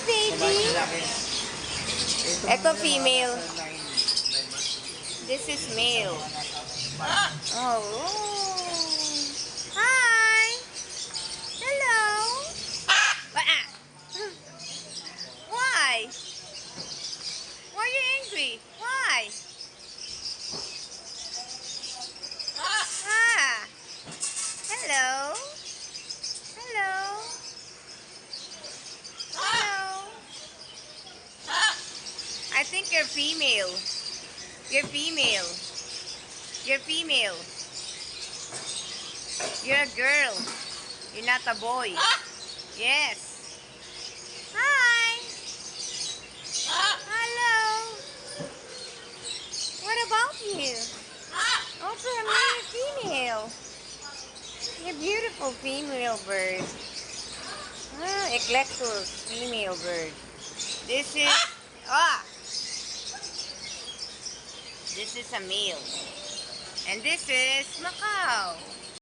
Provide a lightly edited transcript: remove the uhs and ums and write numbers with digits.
baby. Ito female. This is male. Oh. Hi. Hello. Why? Why are you angry? Why? Ah. Hello. Hello. Hello. I think you're female. You're female. You're female. You're a girl. You're not a boy. Yes. Hi. Hello. What about you? Also, you're female. You're a beautiful female bird. Eclectus, female bird. This is this is a male. And this is Makaw.